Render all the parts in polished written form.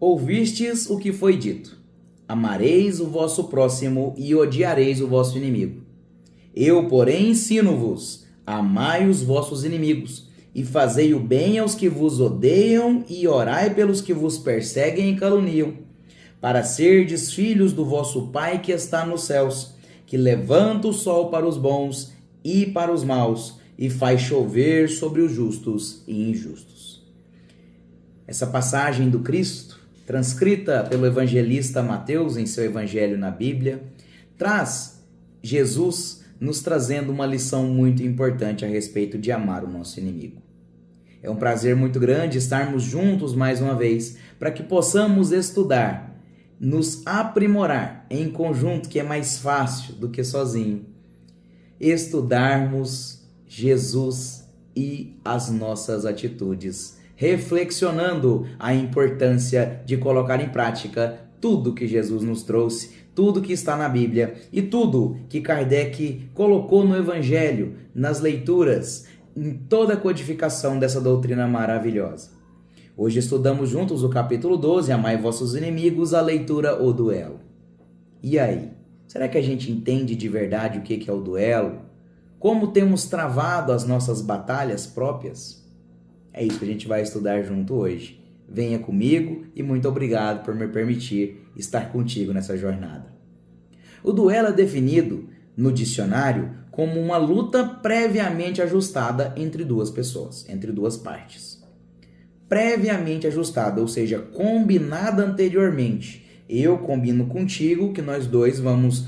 Ouvistes o que foi dito: amareis o vosso próximo e odiareis o vosso inimigo. Eu, porém, ensino-vos: amai os vossos inimigos, e fazei o bem aos que vos odeiam, e orai pelos que vos perseguem e caluniam, para serdes filhos do vosso Pai que está nos céus, que levanta o sol para os bons e para os maus, e faz chover sobre os justos e injustos. Essa passagem do Cristo, transcrita pelo evangelista Mateus em seu evangelho na Bíblia, traz Jesus nos trazendo uma lição muito importante a respeito de amar o nosso inimigo. É um prazer muito grande estarmos juntos mais uma vez, para que possamos estudar, nos aprimorar em conjunto, que é mais fácil do que sozinho, estudarmos Jesus e as nossas atitudes, reflexionando a importância de colocar em prática tudo que Jesus nos trouxe, tudo que está na Bíblia e tudo que Kardec colocou no Evangelho, nas leituras, em toda a codificação dessa doutrina maravilhosa. Hoje estudamos juntos o capítulo 12, Amai vossos inimigos, a leitura O Duelo. E aí, será que a gente entende de verdade o que é o duelo? Como temos travado as nossas batalhas próprias? É isso que a gente vai estudar junto hoje. Venha comigo e muito obrigado por me permitir estar contigo nessa jornada. O duelo é definido no dicionário como uma luta previamente ajustada entre duas pessoas, entre duas partes. Previamente ajustada, ou seja, combinada anteriormente. Eu combino contigo que nós dois vamos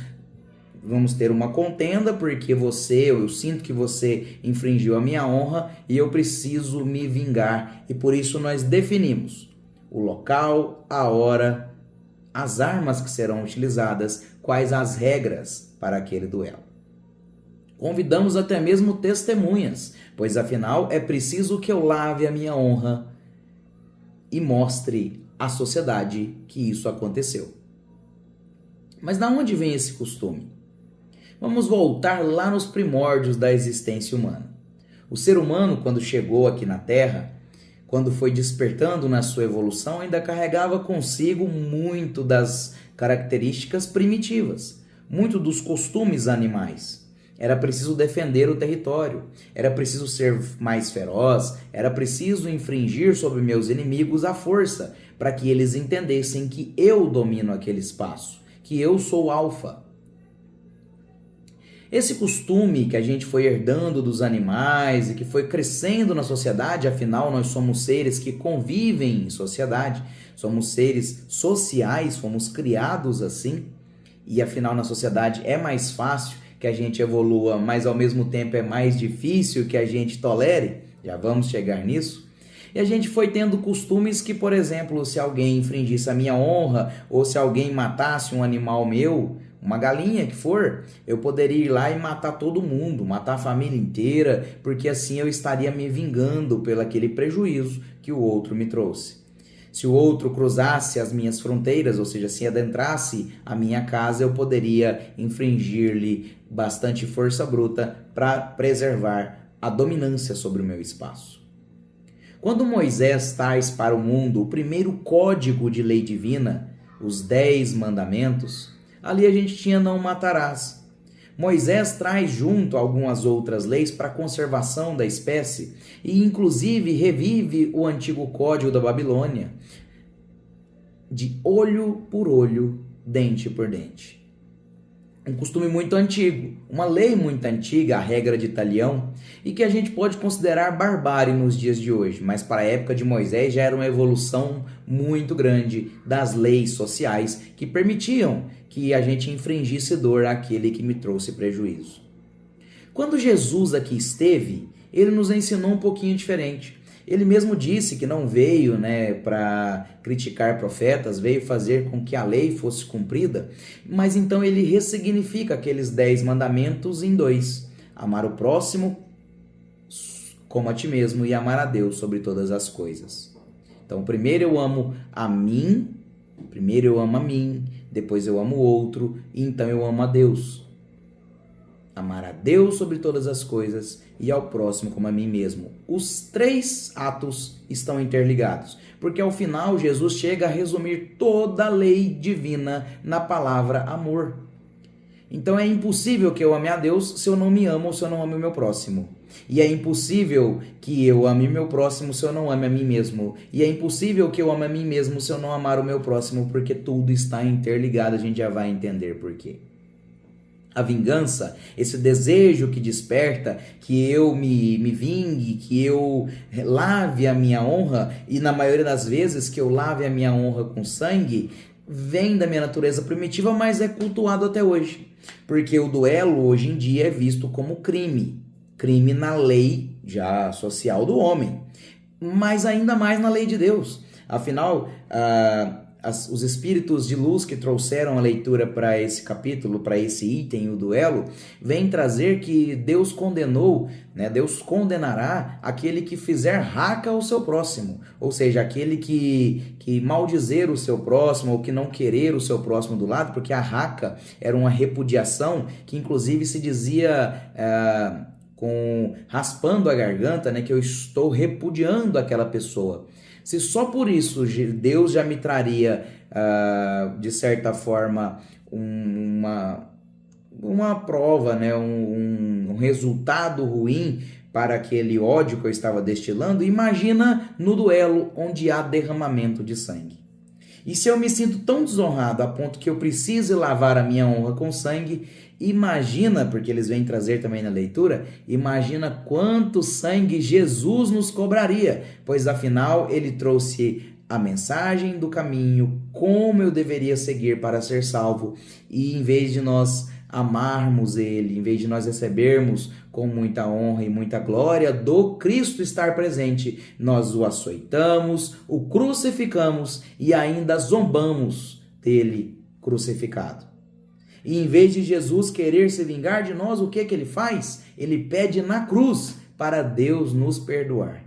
ter uma contenda porque eu sinto que você infringiu a minha honra e eu preciso me vingar. E por isso nós definimos o local, a hora, as armas que serão utilizadas, quais as regras para aquele duelo. Convidamos até mesmo testemunhas, pois afinal é preciso que eu lave a minha honra e mostre à sociedade que isso aconteceu. Mas de onde vem esse costume? Vamos voltar lá nos primórdios da existência humana. O ser humano, quando chegou aqui na Terra, quando foi despertando na sua evolução, ainda carregava consigo muito das características primitivas, muito dos costumes animais. Era preciso defender o território, era preciso ser mais feroz, era preciso infringir sobre meus inimigos à força, para que eles entendessem que eu domino aquele espaço, que eu sou alfa. Esse costume que a gente foi herdando dos animais e que foi crescendo na sociedade, afinal nós somos seres que convivem em sociedade, somos seres sociais, fomos criados assim, e afinal na sociedade é mais fácil que a gente evolua, mas ao mesmo tempo é mais difícil que a gente tolere, já vamos chegar nisso. E a gente foi tendo costumes que, por exemplo, se alguém infringisse a minha honra, ou se alguém matasse um animal meu, uma galinha que for, eu poderia ir lá e matar todo mundo, matar a família inteira, porque assim eu estaria me vingando pelo aquele prejuízo que o outro me trouxe. Se o outro cruzasse as minhas fronteiras, ou seja, se adentrasse a minha casa, eu poderia infringir-lhe bastante força bruta para preservar a dominância sobre o meu espaço. Quando Moisés traz para o mundo o primeiro código de lei divina, os 10 mandamentos, ali a gente tinha não matarás. Moisés traz junto algumas outras leis para a conservação da espécie e inclusive revive o antigo código da Babilônia de olho por olho, dente por dente. Um costume muito antigo, uma lei muito antiga, a regra de Talião, e que a gente pode considerar barbárie nos dias de hoje, mas para a época de Moisés já era uma evolução muito grande das leis sociais que permitiam que a gente infringisse dor àquele que me trouxe prejuízo. Quando Jesus aqui esteve, ele nos ensinou um pouquinho diferente. Ele mesmo disse que não veio para criticar profetas, veio fazer com que a lei fosse cumprida, mas então ele ressignifica aqueles 10 mandamentos em 2. Amar o próximo como a ti mesmo e amar a Deus sobre todas as coisas. Então, primeiro eu amo a mim, depois eu amo o outro, e então eu amo a Deus. Amar a Deus sobre todas as coisas e ao próximo como a mim mesmo. Os 3 atos estão interligados, porque ao final Jesus chega a resumir toda a lei divina na palavra amor. Então é impossível que eu ame a Deus se eu não me amo ou se eu não amo o meu próximo. E é impossível que eu ame meu próximo se eu não ame a mim mesmo. E é impossível que eu ame a mim mesmo se eu não amar o meu próximo, porque tudo está interligado, a gente já vai entender por quê. A vingança, esse desejo que desperta, que eu me vingue, que eu lave a minha honra, e na maioria das vezes que eu lave a minha honra com sangue, vem da minha natureza primitiva, mas é cultuado até hoje. Porque o duelo hoje em dia é visto como crime na lei já social do homem, mas ainda mais na lei de Deus. Afinal, os espíritos de luz que trouxeram a leitura para esse capítulo, para esse item, o duelo, vem trazer que Deus condenou, né? Deus condenará aquele que fizer raca ao seu próximo, ou seja, aquele que maldizer o seu próximo ou que não querer o seu próximo do lado, porque a raca era uma repudiação que inclusive se dizia raspando a garganta, né, que eu estou repudiando aquela pessoa. Se só por isso Deus já me traria, de certa forma, uma prova, né, um resultado ruim para aquele ódio que eu estava destilando, imagina no duelo onde há derramamento de sangue. E se eu me sinto tão desonrado a ponto que eu precise lavar a minha honra com sangue, imagina, porque eles vêm trazer também na leitura, imagina quanto sangue Jesus nos cobraria, pois afinal ele trouxe a mensagem do caminho, como eu deveria seguir para ser salvo, e em vez de nós amarmos ele, em vez de nós recebermos com muita honra e muita glória do Cristo estar presente, nós o açoitamos, o crucificamos e ainda zombamos dele crucificado. E em vez de Jesus querer se vingar de nós, o que ele faz? Ele pede na cruz para Deus nos perdoar,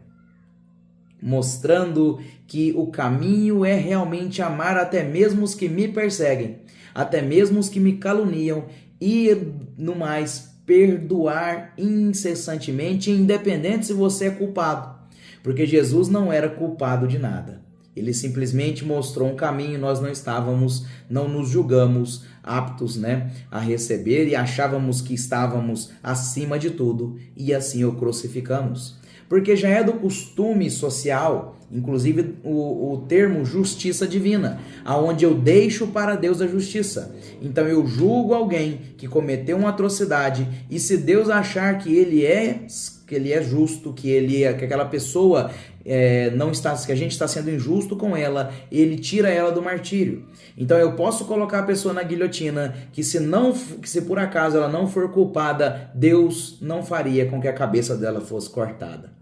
mostrando que o caminho é realmente amar até mesmo os que me perseguem, até mesmo os que me caluniam e, no mais, perdoar incessantemente, independente se você é culpado, porque Jesus não era culpado de nada. Ele simplesmente mostrou um caminho, nós não nos julgamos aptos, né, a receber e achávamos que estávamos acima de tudo e assim o crucificamos. Porque já é do costume social, inclusive o termo justiça divina, aonde eu deixo para Deus a justiça. Então eu julgo alguém que cometeu uma atrocidade e se Deus achar que ele é justo, que aquela pessoa que a gente está sendo injusto com ela, ele tira ela do martírio. Então eu posso colocar a pessoa na guilhotina, que se por acaso ela não for culpada, Deus não faria com que a cabeça dela fosse cortada.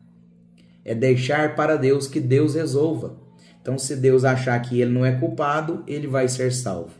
É deixar para Deus que Deus resolva. Então se Deus achar que ele não é culpado, ele vai ser salvo.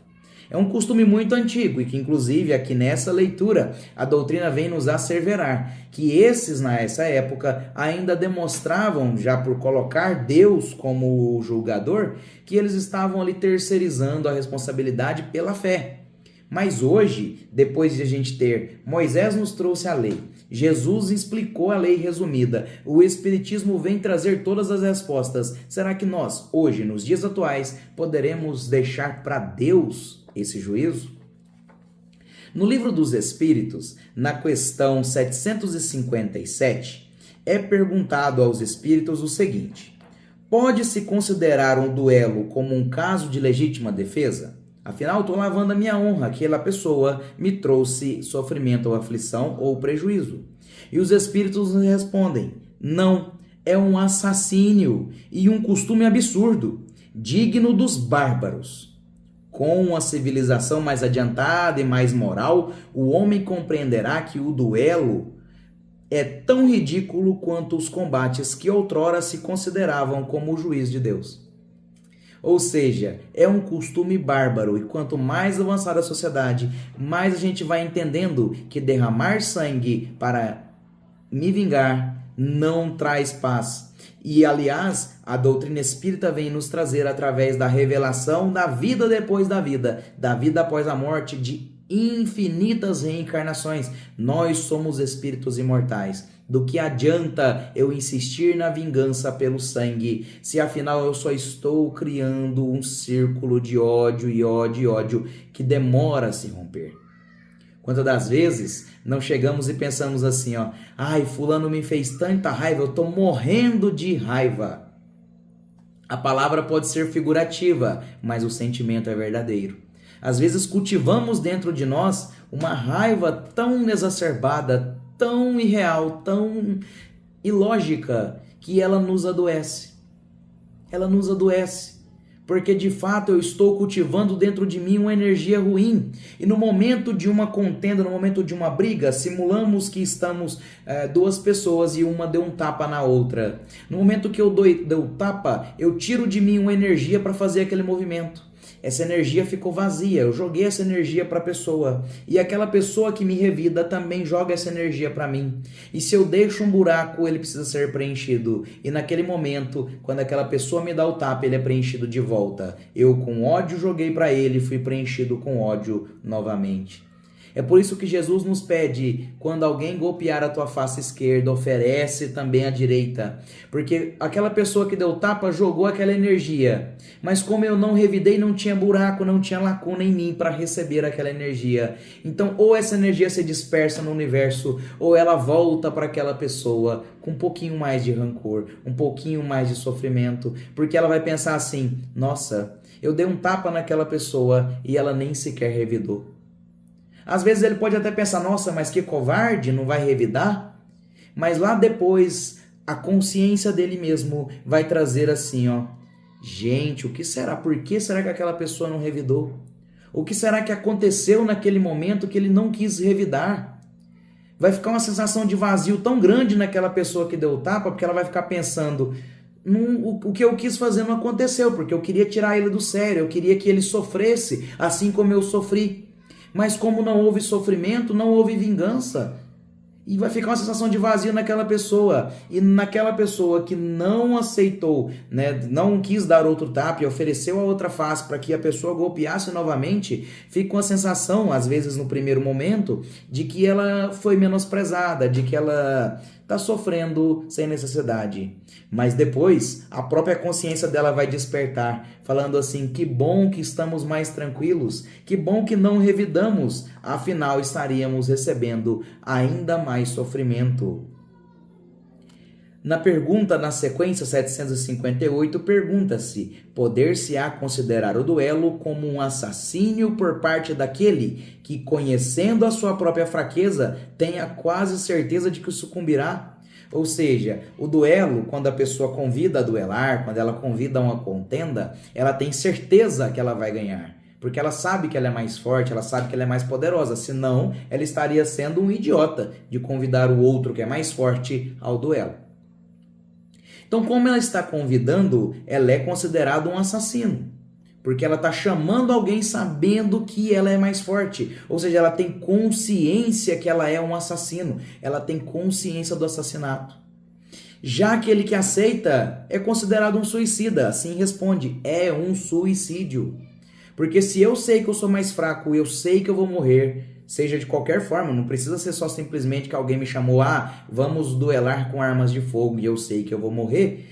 É um costume muito antigo e que, inclusive, aqui nessa leitura, a doutrina vem nos asseverar que esses, nessa época, ainda demonstravam, já por colocar Deus como julgador, que eles estavam ali terceirizando a responsabilidade pela fé. Mas hoje, depois de a gente ter Moisés nos trouxe a lei, Jesus explicou a lei resumida, o Espiritismo vem trazer todas as respostas. Será que nós, hoje, nos dias atuais, poderemos deixar para Deus esse juízo? No Livro dos Espíritos, na questão 757, é perguntado aos espíritos o seguinte: pode-se considerar um duelo como um caso de legítima defesa? Afinal, estou lavando a minha honra, aquela pessoa me trouxe sofrimento ou aflição ou prejuízo. E os espíritos respondem: não, é um assassínio e um costume absurdo, digno dos bárbaros. Com a civilização mais adiantada e mais moral, o homem compreenderá que o duelo é tão ridículo quanto os combates que outrora se consideravam como o juiz de Deus. Ou seja, é um costume bárbaro, e quanto mais avançada a sociedade, mais a gente vai entendendo que derramar sangue para me vingar não traz paz. E, aliás, a doutrina espírita vem nos trazer, através da revelação da vida depois da vida após a morte, de infinitas reencarnações. Nós somos espíritos imortais. Do que adianta eu insistir na vingança pelo sangue, se afinal eu só estou criando um círculo de ódio e ódio e ódio que demora a se romper? Quantas das vezes não chegamos e pensamos assim, ó, ai, fulano me fez tanta raiva, eu tô morrendo de raiva. A palavra pode ser figurativa, mas o sentimento é verdadeiro. Às vezes cultivamos dentro de nós uma raiva tão exacerbada, tão irreal, tão ilógica, que ela nos adoece. Ela nos adoece. Porque de fato eu estou cultivando dentro de mim uma energia ruim. E no momento de uma contenda, no momento de uma briga, simulamos que estamos duas pessoas e uma deu um tapa na outra. No momento que eu dou tapa, eu tiro de mim uma energia para fazer aquele movimento. Essa energia ficou vazia, eu joguei essa energia para a pessoa. E aquela pessoa que me revida também joga essa energia para mim. E se eu deixo um buraco, ele precisa ser preenchido. E naquele momento, quando aquela pessoa me dá o tapa, ele é preenchido de volta. Eu com ódio joguei para ele, fui preenchido com ódio novamente. É por isso que Jesus nos pede, quando alguém golpear a tua face esquerda, oferece também a direita. Porque aquela pessoa que deu tapa jogou aquela energia. Mas como eu não revidei, não tinha buraco, não tinha lacuna em mim para receber aquela energia. Então, ou essa energia se dispersa no universo, ou ela volta para aquela pessoa com um pouquinho mais de rancor, um pouquinho mais de sofrimento. Porque ela vai pensar assim, nossa, eu dei um tapa naquela pessoa e ela nem sequer revidou. Às vezes ele pode até pensar, nossa, mas que covarde, não vai revidar? Mas lá depois, a consciência dele mesmo vai trazer assim, ó, gente, o que será? Por que será que aquela pessoa não revidou? O que será que aconteceu naquele momento que ele não quis revidar? Vai ficar uma sensação de vazio tão grande naquela pessoa que deu o tapa, porque ela vai ficar pensando, o que eu quis fazer não aconteceu, porque eu queria tirar ele do sério, eu queria que ele sofresse assim como eu sofri. Mas como não houve sofrimento, não houve vingança. E vai ficar uma sensação de vazio naquela pessoa. E naquela pessoa que não aceitou, né, não quis dar outro tapa e ofereceu a outra face para que a pessoa golpeasse novamente, fica uma sensação, às vezes no primeiro momento, de que ela foi menosprezada, de que ela está sofrendo sem necessidade. Mas depois, a própria consciência dela vai despertar, falando assim, que bom que estamos mais tranquilos, que bom que não revidamos, afinal estaríamos recebendo ainda mais sofrimento. Na pergunta na sequência 758, pergunta-se, poder-se-á considerar o duelo como um assassínio por parte daquele que, conhecendo a sua própria fraqueza, tenha quase certeza de que sucumbirá? Ou seja, o duelo, quando a pessoa convida a duelar, quando ela convida a uma contenda, ela tem certeza que ela vai ganhar. Porque ela sabe que ela é mais forte, ela sabe que ela é mais poderosa, senão ela estaria sendo um idiota de convidar o outro que é mais forte ao duelo. Então, como ela está convidando, ela é considerada um assassino. Porque ela está chamando alguém sabendo que ela é mais forte. Ou seja, ela tem consciência que ela é um assassino. Ela tem consciência do assassinato. Já aquele que aceita é considerado um suicida. Assim responde, é um suicídio. Porque se eu sei que eu sou mais fraco, eu sei que eu vou morrer, seja de qualquer forma, não precisa ser só simplesmente que alguém me chamou, vamos duelar com armas de fogo e eu sei que eu vou morrer,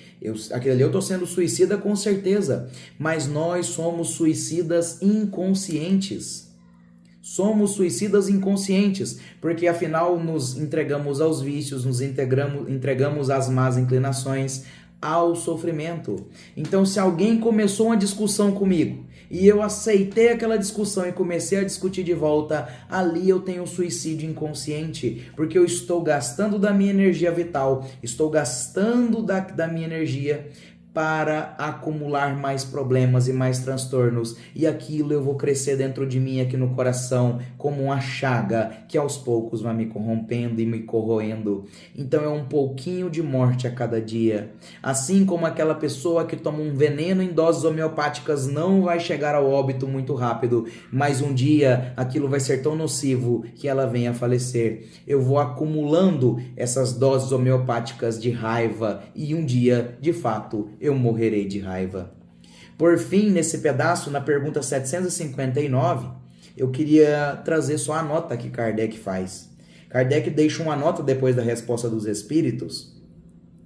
aquele ali eu estou sendo suicida com certeza, mas nós somos suicidas inconscientes. Somos suicidas inconscientes, porque afinal nos entregamos aos vícios, nos entregamos às más inclinações, ao sofrimento. Então, se alguém começou uma discussão comigo e eu aceitei aquela discussão e comecei a discutir de volta, ali eu tenho um suicídio inconsciente, porque eu estou gastando da minha energia vital, estou gastando da minha energia para acumular mais problemas e mais transtornos, e aquilo eu vou crescer dentro de mim aqui no coração como uma chaga que aos poucos vai me corrompendo e me corroendo. Então é um pouquinho de morte a cada dia. Assim como aquela pessoa que toma um veneno em doses homeopáticas não vai chegar ao óbito muito rápido, mas um dia aquilo vai ser tão nocivo que ela venha a falecer. Eu vou acumulando essas doses homeopáticas de raiva e um dia, de fato, eu morrerei de raiva. Por fim, nesse pedaço, na pergunta 759, eu queria trazer só a nota que Kardec faz. Kardec deixa uma nota depois da resposta dos espíritos,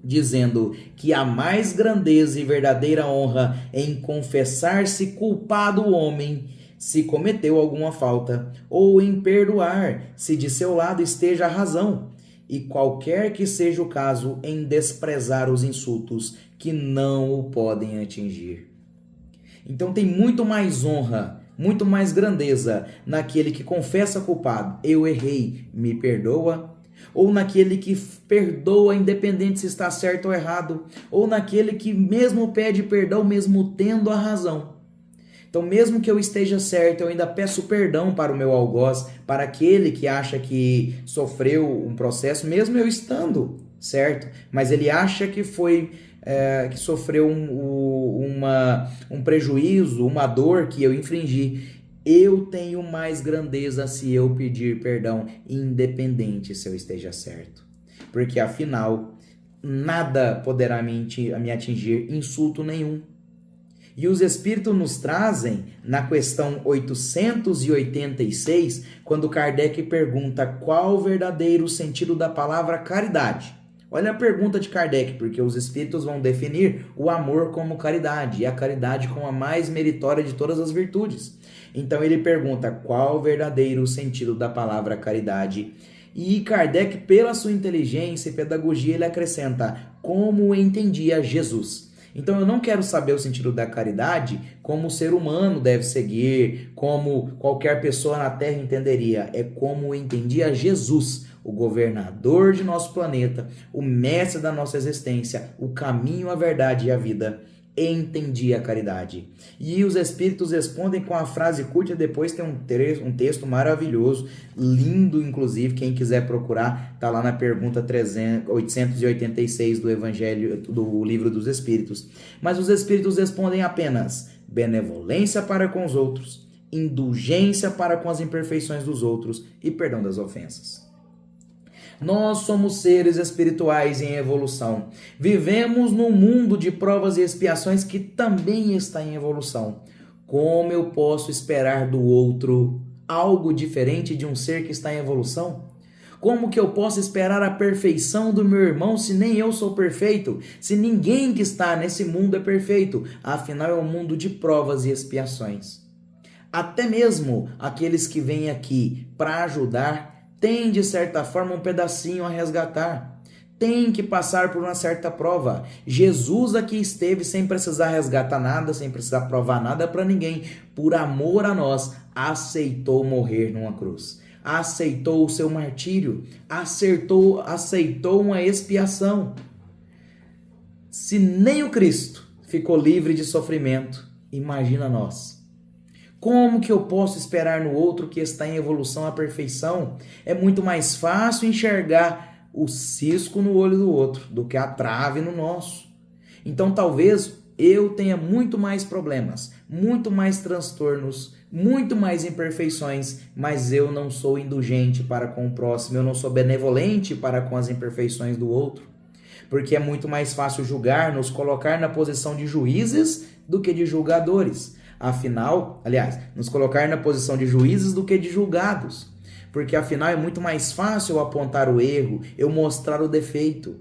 dizendo que a mais grandeza e verdadeira honra em confessar-se culpado o homem se cometeu alguma falta, ou em perdoar se de seu lado esteja a razão, e qualquer que seja o caso, em desprezar os insultos que não o podem atingir. Então tem muito mais honra, muito mais grandeza naquele que confessa culpado, eu errei, me perdoa, ou naquele que perdoa independente se está certo ou errado, ou naquele que mesmo pede perdão mesmo tendo a razão. Então, mesmo que eu esteja certo, eu ainda peço perdão para o meu algoz, para aquele que acha que sofreu um processo, mesmo eu estando certo, mas ele acha que que sofreu um prejuízo, uma dor que eu infringi. Eu tenho mais grandeza se eu pedir perdão, independente se eu esteja certo. Porque, afinal, nada poderá me atingir, insulto nenhum. E os Espíritos nos trazem, na questão 886, quando Kardec pergunta qual o verdadeiro sentido da palavra caridade. Olha a pergunta de Kardec, porque os Espíritos vão definir o amor como caridade, e a caridade como a mais meritória de todas as virtudes. Então ele pergunta qual o verdadeiro sentido da palavra caridade. E Kardec, pela sua inteligência e pedagogia, ele acrescenta como entendia Jesus. Então eu não quero saber o sentido da caridade como o ser humano deve seguir, como qualquer pessoa na Terra entenderia. É como entendia Jesus, o governador de nosso planeta, o mestre da nossa existência, o caminho, a verdade e a vida. Entendia a caridade. E os Espíritos respondem com a frase curta, e depois tem um texto maravilhoso, lindo inclusive, quem quiser procurar, está lá na pergunta 886 do Evangelho, do Livro dos Espíritos. Mas os Espíritos respondem apenas benevolência para com os outros, indulgência para com as imperfeições dos outros e perdão das ofensas. Nós somos seres espirituais em evolução. Vivemos num mundo de provas e expiações que também está em evolução. Como eu posso esperar do outro algo diferente de um ser que está em evolução? Como que eu posso esperar a perfeição do meu irmão se nem eu sou perfeito? Se ninguém que está nesse mundo é perfeito? Afinal, é um mundo de provas e expiações. Até mesmo aqueles que vêm aqui para ajudar tem, de certa forma, um pedacinho a resgatar. Tem que passar por uma certa prova. Jesus aqui esteve sem precisar resgatar nada, sem precisar provar nada para ninguém. Por amor a nós, aceitou morrer numa cruz. Aceitou o seu martírio. Aceitou uma expiação. Se nem o Cristo ficou livre de sofrimento, imagina nós. Como que eu posso esperar no outro que está em evolução à perfeição? É muito mais fácil enxergar o cisco no olho do outro do que a trave no nosso. Então talvez eu tenha muito mais problemas, muito mais transtornos, muito mais imperfeições, mas eu não sou indulgente para com o próximo, eu não sou benevolente para com as imperfeições do outro. Porque é muito mais fácil julgar, nos colocar na posição de juízes do que de julgadores. Afinal, nos colocar na posição de juízes do que de julgados. Porque afinal é muito mais fácil eu apontar o erro, eu mostrar o defeito.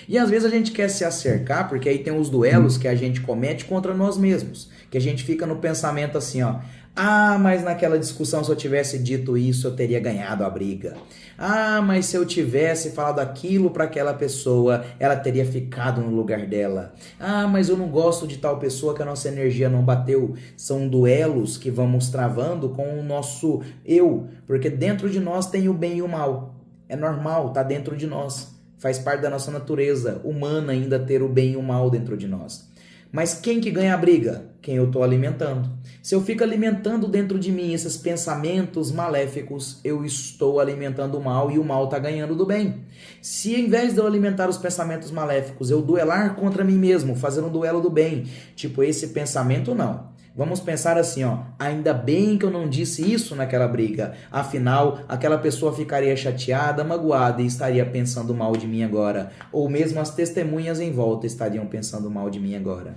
E às vezes a gente quer se acercar, porque aí tem os duelos que a gente comete contra nós mesmos. Que a gente fica no pensamento assim, ó. Ah, mas naquela discussão se eu tivesse dito isso eu teria ganhado a briga. Ah, mas se eu tivesse falado aquilo para aquela pessoa, ela teria ficado no lugar dela. Ah, mas eu não gosto de tal pessoa que a nossa energia não bateu. São duelos que vamos travando com o nosso eu, porque dentro de nós tem o bem e o mal. É normal, tá dentro de nós. Faz parte da nossa natureza humana ainda ter o bem e o mal dentro de nós. Mas quem que ganha a briga? Quem eu estou alimentando. Se eu fico alimentando dentro de mim esses pensamentos maléficos, eu estou alimentando o mal e o mal está ganhando do bem. Se em vez de eu alimentar os pensamentos maléficos, eu duelar contra mim mesmo, fazer um duelo do bem, tipo esse pensamento não. Vamos pensar assim, ó, ainda bem que eu não disse isso naquela briga, afinal, aquela pessoa ficaria chateada, magoada e estaria pensando mal de mim agora, ou mesmo as testemunhas em volta estariam pensando mal de mim agora.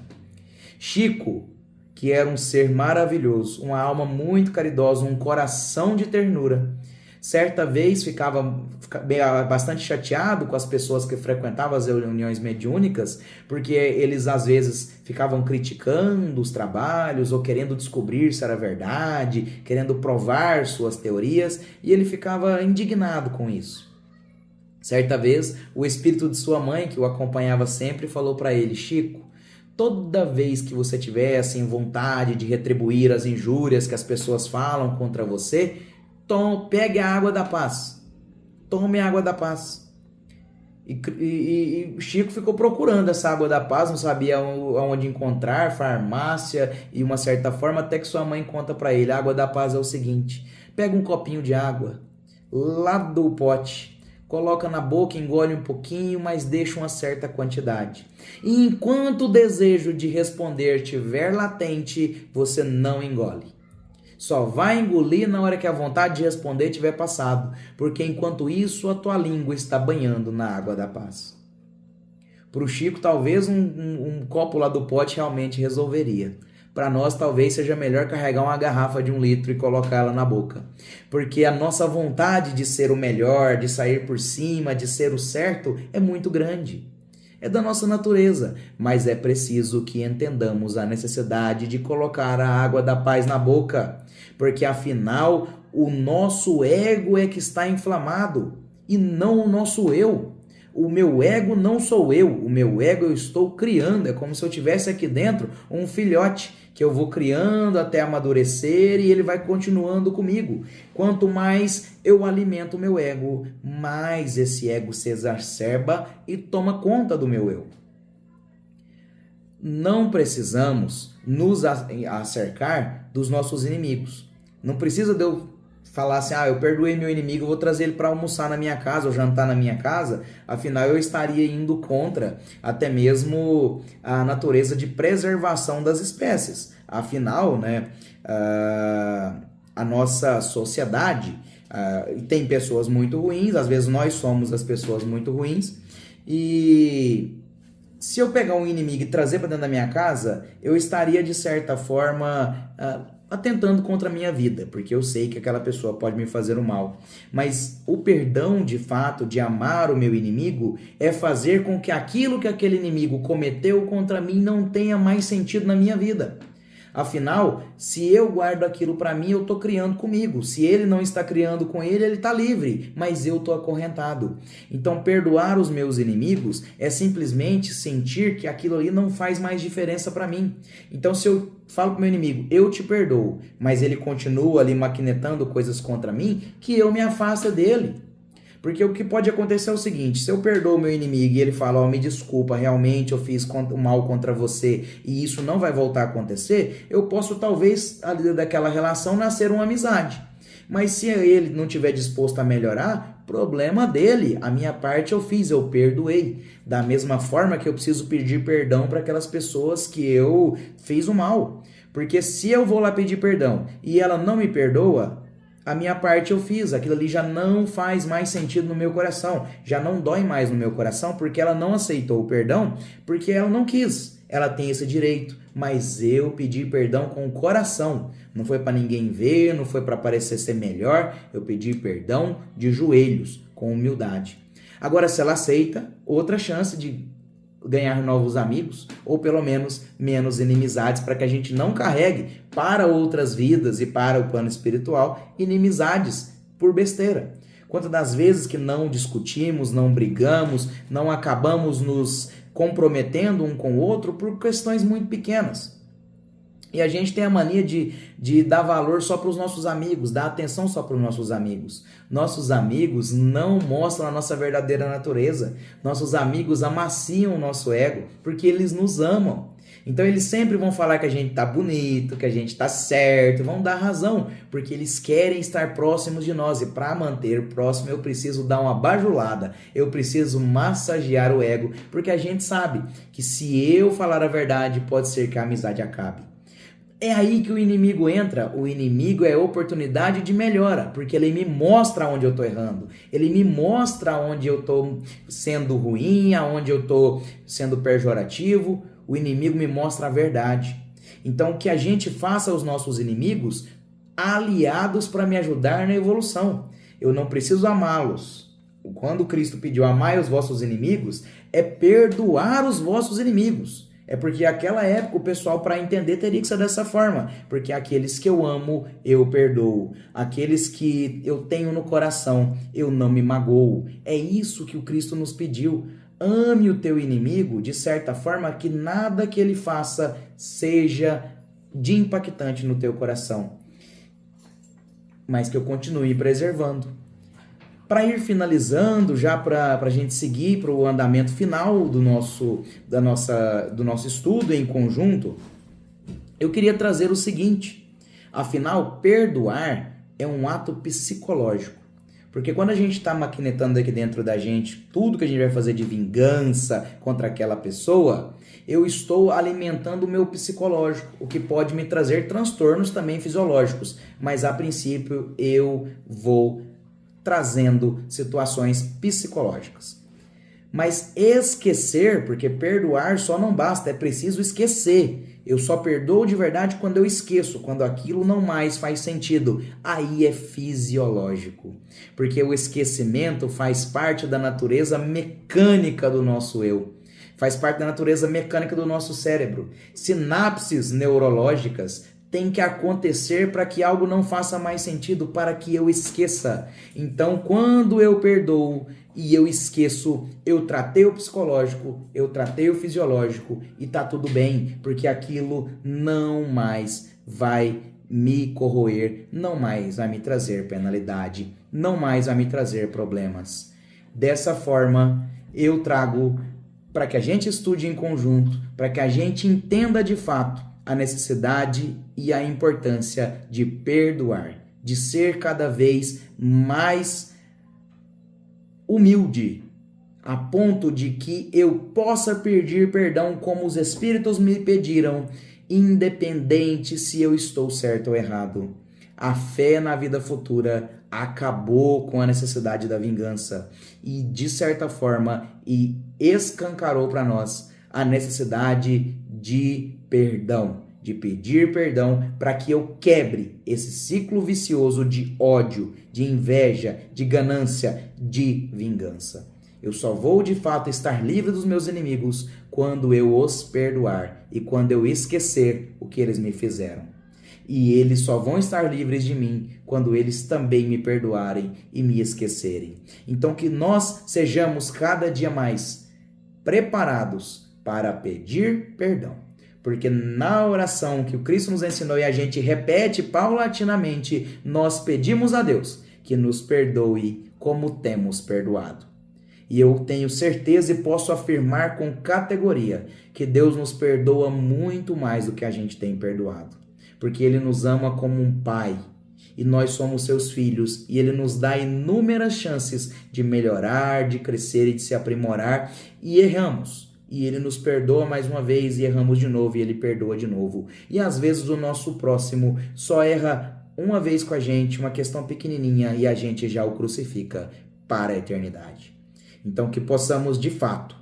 Chico, que era um ser maravilhoso, uma alma muito caridosa, um coração de ternura. Certa vez ficava bastante chateado com as pessoas que frequentavam as reuniões mediúnicas, porque eles às vezes ficavam criticando os trabalhos ou querendo descobrir se era verdade, querendo provar suas teorias, e ele ficava indignado com isso. Certa vez, o espírito de sua mãe, que o acompanhava sempre, falou para ele: Chico, toda vez que você tiver assim, vontade de retribuir as injúrias que as pessoas falam contra você, pegue a água da paz. Tome a água da paz. E Chico ficou procurando essa água da paz, não sabia onde encontrar, farmácia e uma certa forma, até que sua mãe conta para ele: a água da paz é o seguinte: pega um copinho de água lá do pote, coloca na boca, engole um pouquinho, mas deixa uma certa quantidade. E enquanto o desejo de responder estiver latente, você não engole. Só vai engolir na hora que a vontade de responder tiver passado, porque enquanto isso a tua língua está banhando na água da paz. Para o Chico, talvez um copo lá do pote realmente resolveria. Para nós, talvez seja melhor carregar uma garrafa de 1 litro e colocar ela na boca. Porque a nossa vontade de ser o melhor, de sair por cima, de ser o certo, é muito grande. É da nossa natureza, mas é preciso que entendamos a necessidade de colocar a água da paz na boca, porque afinal o nosso ego é que está inflamado e não o nosso eu. O meu ego não sou eu, o meu ego eu estou criando, é como se eu tivesse aqui dentro um filhote que eu vou criando até amadurecer e ele vai continuando comigo. Quanto mais eu alimento o meu ego, mais esse ego se exacerba e toma conta do meu eu. Não precisamos nos acercar dos nossos inimigos. Não precisa de eu falar assim: eu perdoei meu inimigo, eu vou trazer ele para almoçar na minha casa ou jantar na minha casa, afinal eu estaria indo contra até mesmo a natureza de preservação das espécies. Afinal, né, a nossa sociedade tem pessoas muito ruins, às vezes nós somos as pessoas muito ruins, e se eu pegar um inimigo e trazer para dentro da minha casa, eu estaria de certa forma atentando contra a minha vida, porque eu sei que aquela pessoa pode me fazer o mal. Mas o perdão, de fato, de amar o meu inimigo, é fazer com que aquilo que aquele inimigo cometeu contra mim não tenha mais sentido na minha vida. Afinal, se eu guardo aquilo para mim, eu estou criando comigo. Se ele não está criando com ele, ele está livre, mas eu estou acorrentado. Então, perdoar os meus inimigos é simplesmente sentir que aquilo ali não faz mais diferença para mim. Então, se eu falo para o meu inimigo: eu te perdoo, mas ele continua ali maquinetando coisas contra mim, que eu me afaste dele. Porque o que pode acontecer é o seguinte: se eu perdoo o meu inimigo e ele fala: me desculpa, realmente eu fiz mal contra você e isso não vai voltar a acontecer, eu posso talvez, ali daquela relação, nascer uma amizade. Mas se ele não estiver disposto a melhorar, problema dele. A minha parte eu fiz, eu perdoei. Da mesma forma que eu preciso pedir perdão para aquelas pessoas que eu fiz o mal. Porque se eu vou lá pedir perdão e ela não me perdoa, a minha parte eu fiz, aquilo ali já não faz mais sentido no meu coração, já não dói mais no meu coração, porque ela não aceitou o perdão, porque ela não quis. Ela tem esse direito, mas eu pedi perdão com o coração. Não foi para ninguém ver, não foi para parecer ser melhor, eu pedi perdão de joelhos, com humildade. Agora, se ela aceita, outra chance de ganhar novos amigos, ou pelo menos menos inimizades, para que a gente não carregue para outras vidas e para o plano espiritual inimizades por besteira. Quantas das vezes que não discutimos, não brigamos, não acabamos nos comprometendo um com o outro por questões muito pequenas. E a gente tem a mania de dar valor só para os nossos amigos, dar atenção só para os nossos amigos. Nossos amigos não mostram a nossa verdadeira natureza. Nossos amigos amaciam o nosso ego porque eles nos amam. Então eles sempre vão falar que a gente tá bonito, que a gente tá certo, vão dar razão, porque eles querem estar próximos de nós. E para manter próximo eu preciso dar uma bajulada, eu preciso massagear o ego, porque a gente sabe que se eu falar a verdade pode ser que a amizade acabe. É aí que o inimigo entra. O inimigo é oportunidade de melhora, porque ele me mostra onde eu estou errando, ele me mostra onde eu estou sendo ruim, aonde eu estou sendo pejorativo. O inimigo me mostra a verdade. Então, que a gente faça os nossos inimigos aliados para me ajudar na evolução. Eu não preciso amá-los. Quando Cristo pediu amai os vossos inimigos, é perdoar os vossos inimigos. É porque naquela época o pessoal, para entender, teria que ser dessa forma. Porque aqueles que eu amo, eu perdoo. Aqueles que eu tenho no coração, eu não me magoo. É isso que o Cristo nos pediu. Ame o teu inimigo de certa forma que nada que ele faça seja de impactante no teu coração, mas que eu continue preservando. Para ir finalizando, já para a gente seguir para o andamento final do nosso estudo em conjunto, eu queria trazer o seguinte: afinal, perdoar é um ato psicológico. Porque quando a gente está maquinetando aqui dentro da gente tudo que a gente vai fazer de vingança contra aquela pessoa, eu estou alimentando o meu psicológico, o que pode me trazer transtornos também fisiológicos. Mas a princípio eu vou trazendo situações psicológicas. Mas esquecer, porque perdoar só não basta, é preciso esquecer. Eu só perdoo de verdade quando eu esqueço, quando aquilo não mais faz sentido. Aí é fisiológico, porque o esquecimento faz parte da natureza mecânica do nosso eu, faz parte da natureza mecânica do nosso cérebro. Sinapses neurológicas têm que acontecer para que algo não faça mais sentido, para que eu esqueça. Então, quando eu perdoo e eu esqueço, eu tratei o psicológico, eu tratei o fisiológico e tá tudo bem, porque aquilo não mais vai me corroer, não mais vai me trazer penalidade, não mais vai me trazer problemas. Dessa forma, eu trago para que a gente estude em conjunto, para que a gente entenda de fato a necessidade e a importância de perdoar, de ser cada vez mais humilde, a ponto de que eu possa pedir perdão como os Espíritos me pediram, independente se eu estou certo ou errado. A fé na vida futura acabou com a necessidade da vingança e, de certa forma, escancarou para nós a necessidade de perdão, de pedir perdão para que eu quebre esse ciclo vicioso de ódio, de inveja, de ganância, de vingança. Eu só vou de fato estar livre dos meus inimigos quando eu os perdoar e quando eu esquecer o que eles me fizeram. E eles só vão estar livres de mim quando eles também me perdoarem e me esquecerem. Então que nós sejamos cada dia mais preparados para pedir perdão. Porque na oração que o Cristo nos ensinou e a gente repete paulatinamente, nós pedimos a Deus que nos perdoe como temos perdoado. E eu tenho certeza e posso afirmar com categoria que Deus nos perdoa muito mais do que a gente tem perdoado. Porque Ele nos ama como um pai e nós somos seus filhos e Ele nos dá inúmeras chances de melhorar, de crescer e de se aprimorar e erramos. E Ele nos perdoa mais uma vez e erramos de novo e Ele perdoa de novo. E às vezes o nosso próximo só erra uma vez com a gente, uma questão pequenininha, e a gente já o crucifica para a eternidade. Então que possamos de fato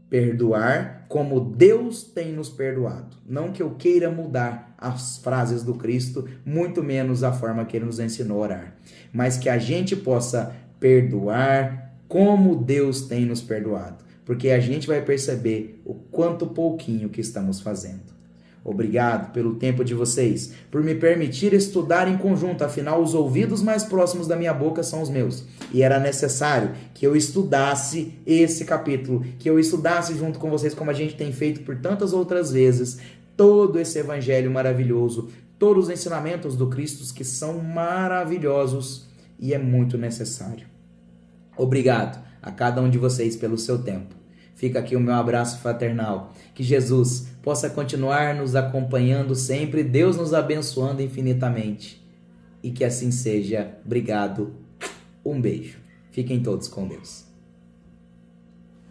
perdoar como Deus tem nos perdoado. Não que eu queira mudar as frases do Cristo, muito menos a forma que Ele nos ensinou a orar. Mas que a gente possa perdoar como Deus tem nos perdoado. Porque a gente vai perceber o quanto pouquinho que estamos fazendo. Obrigado pelo tempo de vocês, por me permitir estudar em conjunto, afinal os ouvidos mais próximos da minha boca são os meus. E era necessário que eu estudasse esse capítulo, que eu estudasse junto com vocês, como a gente tem feito por tantas outras vezes, todo esse evangelho maravilhoso, todos os ensinamentos do Cristo que são maravilhosos e é muito necessário. Obrigado a cada um de vocês pelo seu tempo. Fica aqui o meu abraço fraternal. Que Jesus possa continuar nos acompanhando sempre, Deus nos abençoando infinitamente. E que assim seja. Obrigado. Um beijo. Fiquem todos com Deus.